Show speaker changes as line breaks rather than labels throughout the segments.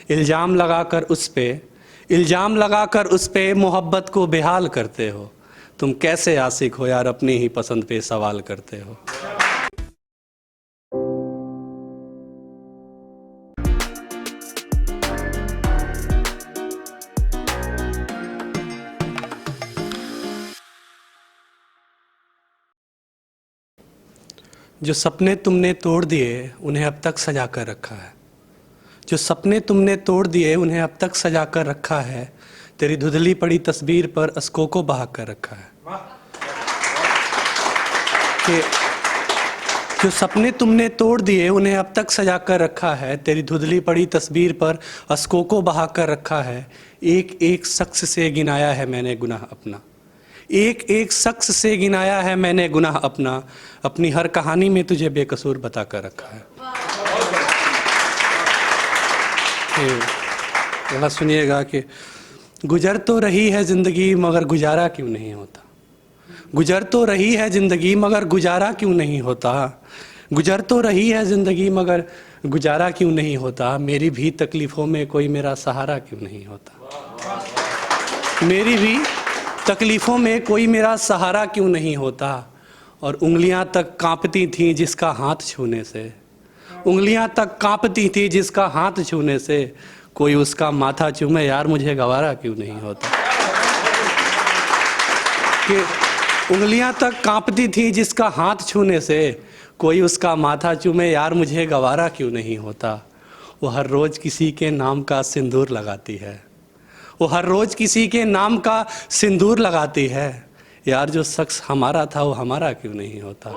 इल्ज़ाम लगाकर उस पे मोहब्बत को बेहाल करते हो। तुम कैसे आशिक हो यार, अपनी ही पसंद पे सवाल करते हो। जो सपने तुमने तोड़ दिए उन्हें अब तक सजा कर रखा है। जो सपने तुमने तोड़ दिए उन्हें अब तक सजा कर रखा है। तेरी धुंधली पड़ी तस्वीर पर अश्कों को बहा कर रखा है। कि जो सपने तुमने तोड़ दिए उन्हें अब तक सजा कर रखा है। तेरी धुंधली पड़ी तस्वीर पर अश्कों को बहा कर रखा है। एक एक शख्स से गिनाया है मैंने गुनाह अपना। एक एक शख्स से गिनाया है मैंने गुनाह अपना। अपनी हर कहानी में तुझे बेकसूर बता कर रखा है। यहाँ सुनिएगा कि गुजर तो रही है ज़िंदगी मगर गुजारा क्यों नहीं होता। गुजर तो रही है ज़िंदगी मगर गुजारा क्यों नहीं होता। गुजर तो रही है ज़िंदगी मगर गुजारा क्यों नहीं होता। मेरी भी तकलीफ़ों में कोई मेरा सहारा क्यों नहीं होता। मेरी भी तकलीफ़ों में कोई मेरा सहारा क्यों नहीं होता। और उंगलियां तक कांपती थीं जिसका हाथ छूने से। उंगलियां तक कांपती थी जिसका हाथ छूने से। कोई उसका माथा चूमे यार मुझे गवारा क्यों नहीं होता। कि उंगलियां तक कांपती थी जिसका हाथ छूने से। कोई उसका माथा चूमे यार मुझे गवारा क्यों नहीं होता। वो हर रोज़ किसी के नाम का सिंदूर लगाती है। वो हर रोज़ किसी के नाम का सिंदूर लगाती है। यार जो शख्स हमारा था वो हमारा क्यों नहीं होता।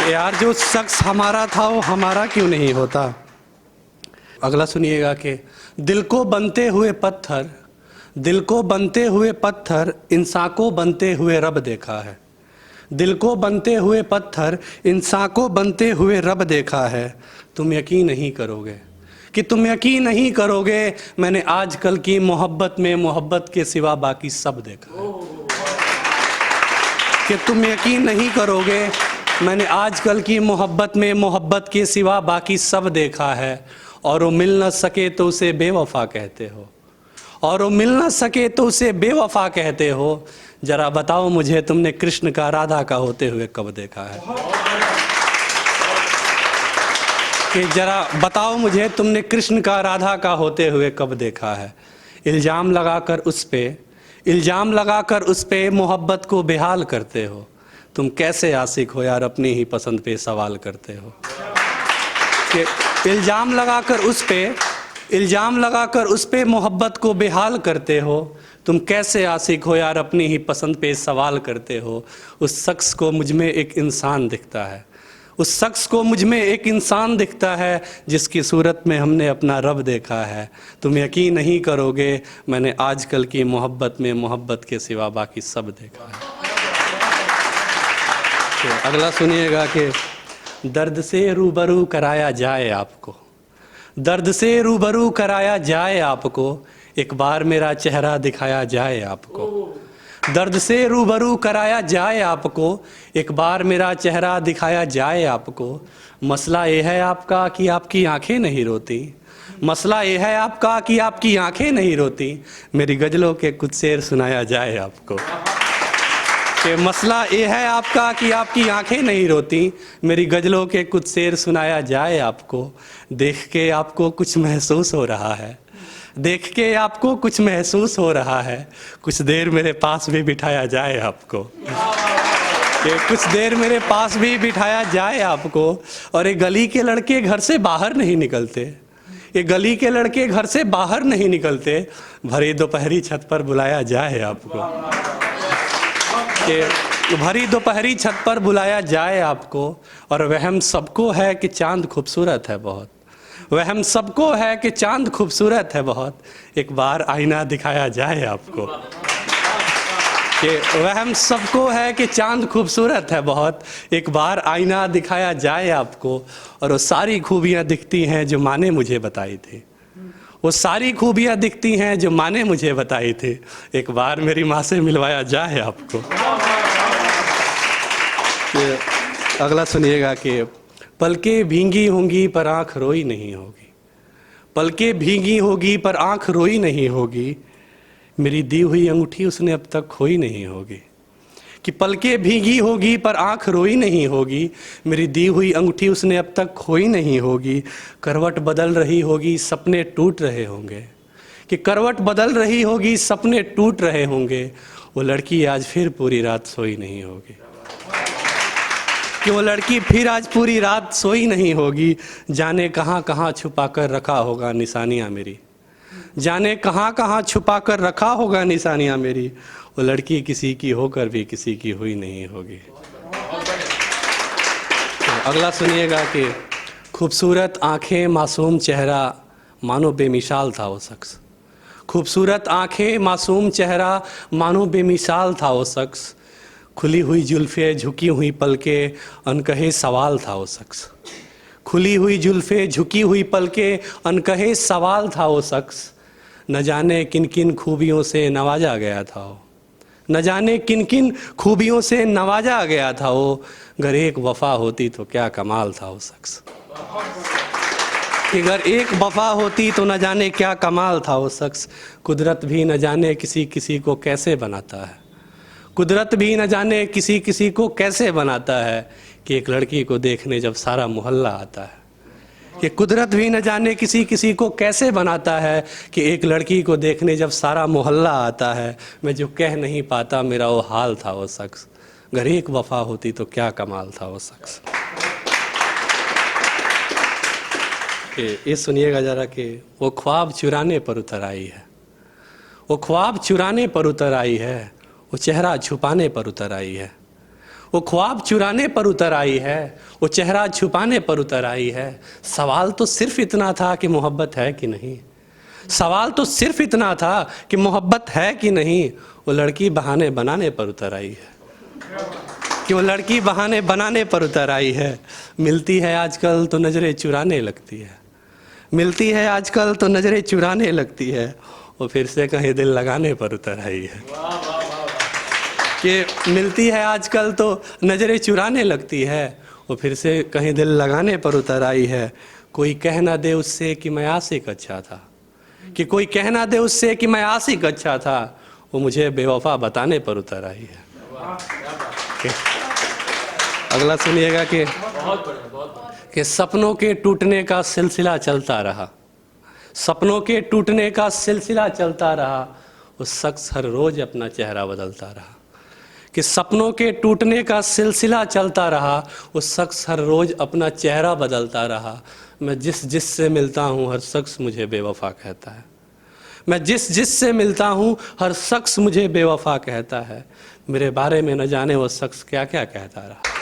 यार जो शख्स हमारा था वो हमारा क्यों नहीं होता। अगला सुनिएगा कि दिल को बनते हुए पत्थर इंसान को बनते हुए रब देखा है। दिल को बनते हुए पत्थर इंसान को बनते हुए रब देखा है। तुम यकीन नहीं करोगे मैंने आजकल की मोहब्बत में मोहब्बत के सिवा बाकी सब देखा है। कि तुम यकीन नहीं करोगे मैंने आजकल की मोहब्बत में मोहब्बत के सिवा बाकी सब देखा है। और वो मिल न सके तो उसे बेवफा कहते हो। और वो मिल न सके तो उसे बेवफा कहते हो। जरा बताओ मुझे तुमने कृष्ण का राधा का होते हुए कब देखा है। कि जरा बताओ मुझे तुमने कृष्ण का राधा का होते हुए कब देखा है। इल्ज़ाम लगाकर उस पे मोहब्बत को बेहाल करते हो। तुम कैसे आशिक हो यार, अपनी ही पसंद पे सवाल करते हो। कि इल्ज़ाम लगाकर उस पे मोहब्बत को बेहाल करते हो। तुम कैसे आशिक हो यार, अपनी ही पसंद पे सवाल करते हो। उस शख्स को मुझ में एक इंसान दिखता है। उस शख्स को मुझ में एक इंसान दिखता है जिसकी सूरत में हमने अपना रब देखा है। तुम यकीन नहीं करोगे मैंने आजकल की मोहब्बत में मोहब्बत के सिवा बाकी सब देखा है। तो अगला सुनिएगा कि दर्द से रूबरू कराया जाए आपको। दर्द से रूबरू कराया जाए आपको। एक बार मेरा चेहरा दिखाया जाए आपको। दर्द से रूबरू कराया जाए आपको। एक बार मेरा चेहरा दिखाया जाए आपको। मसला ये है आपका कि आपकी आंखें नहीं रोती। मसला ये है आपका कि आपकी आंखें नहीं रोती। मेरी गज़लों के कुछ शेर सुनाया जाए आपको। कि मसला ये है आपका कि आपकी आंखें नहीं रोती। मेरी गज़लों के कुछ शेर सुनाया जाए आपको। देख के आपको कुछ महसूस हो रहा है। देख के आपको कुछ महसूस हो रहा है। कुछ देर मेरे पास भी बिठाया जाए आपको। कि कुछ देर मेरे पास भी बिठाया जाए आपको। और ये गली के लड़के घर से बाहर नहीं निकलते। ये गली के लड़के घर से बाहर नहीं निकलते। भरी दोपहरी छत पर बुलाया जाए आपको। कि भरी दोपहरी छत पर बुलाया जाए आपको। और वहम सबको है कि चांद खूबसूरत है बहुत। वहम सबको है कि चांद खूबसूरत है बहुत। एक बार आईना दिखाया जाए आपको। कि वहम सबको है कि चांद खूबसूरत है बहुत। एक बार आईना दिखाया जाए आपको। और वो सारी खूबियाँ दिखती हैं जो माँ ने मुझे बताई थी। वो सारी खूबियाँ दिखती हैं जो माँ ने मुझे बताई थी। एक बार मेरी माँ से मिलवाया जाए आपको। अगला सुनिएगा कि पलकें भींगी होंगी पर आँख रोई नहीं होगी। पलकें भीगी होगी पर आंख रोई नहीं होगी, मेरी दी हुई अंगूठी उसने अब तक खोई नहीं होगी। कि पलकें भीगी होगी पर आंख रोई नहीं होगी, मेरी दी हुई अंगूठी उसने अब तक खोई नहीं होगी। करवट बदल रही होगी, सपने टूट रहे होंगे, कि करवट बदल रही होगी, सपने टूट रहे होंगे। वो लड़की आज फिर पूरी रात सोई नहीं होगी, कि वो लड़की फिर आज पूरी रात सोई नहीं होगी। जाने कहाँ कहाँ छुपा कर रखा होगा निशानियाँ मेरी, जाने कहाँ कहाँ छुपा कर रखा होगा निशानियाँ मेरी। वो लड़की किसी की होकर भी किसी की हुई नहीं होगी। तो अगला सुनिएगा कि खूबसूरत आंखें, मासूम चेहरा, मानो बेमिसाल था वो शख्स। खूबसूरत आंखें, मासूम चेहरा, मानो बेमिसाल था वो शख्स। खुली हुई जुल्फ़े, झुकी हुई पलकें, अनकहे सवाल था वो शख्स। खुली हुई जुल्फ़े, झुकी हुई पलकें, अनकहे सवाल था वो शख्स। न जाने किन किन खूबियों से नवाजा गया था वो, न जाने किन किन खूबियों से नवाजा गया था वो। अगर एक वफ़ा होती तो क्या कमाल था वो शख्स, कि अगर एक वफ़ा होती तो न जाने क्या कमाल था वो शख्स। कुदरत भी न जाने किसी किसी को कैसे बनाता है, कुदरत भी न जाने किसी किसी को कैसे बनाता है, कि एक लड़की को देखने जब सारा मोहल्ला आता है। कि कुदरत भी न जाने किसी किसी को कैसे बनाता है, कि एक लड़की को देखने जब सारा मोहल्ला आता है। मैं जो कह नहीं पाता मेरा वो हाल था वो शख्स, अगर एक वफ़ा होती तो क्या कमाल था वो शख्स। ये सुनिएगा ज़रा कि वो ख्वाब चुराने पर उतर आई है, वो ख्वाब चुराने पर उतर आई है, वो चेहरा छुपाने पर उतर आई है। वो ख्वाब चुराने पर उतर आई है, वो चेहरा छुपाने पर उतर आई है। सवाल तो सिर्फ इतना था कि मोहब्बत है कि नहीं, सवाल तो सिर्फ इतना था कि मोहब्बत है कि नहीं। वो लड़की बहाने बनाने पर उतर आई है, कि वो लड़की बहाने बनाने पर उतर आई है। मिलती है आजकल तो नज़रें चुराने लगती है, मिलती है आजकल तो नज़रें चुराने लगती है। वो फिर से कहीं दिल लगाने पर उतर आई है, कि मिलती है आजकल तो नज़रें चुराने लगती है। वो फिर से कहीं दिल लगाने पर उतर आई है। कोई कह ना दे उससे कि मैं आशिक अच्छा था, कि कोई कह ना दे उससे कि मैं आशिक अच्छा था। वो मुझे बेवफा बताने पर उतर आई है। अगला सुनिएगा कि सपनों के टूटने का सिलसिला चलता रहा, सपनों के टूटने का सिलसिला चलता रहा। उस शख्स हर रोज़ अपना चेहरा बदलता रहा, कि सपनों के टूटने का सिलसिला चलता रहा। उस शख्स हर रोज़ अपना चेहरा बदलता रहा। मैं जिस जिस से मिलता हूँ हर शख्स मुझे बेवफा कहता है, मैं जिस जिस से मिलता हूँ हर शख्स मुझे बेवफा कहता है। मेरे बारे में न जाने वो शख्स क्या क्या कहता रहा।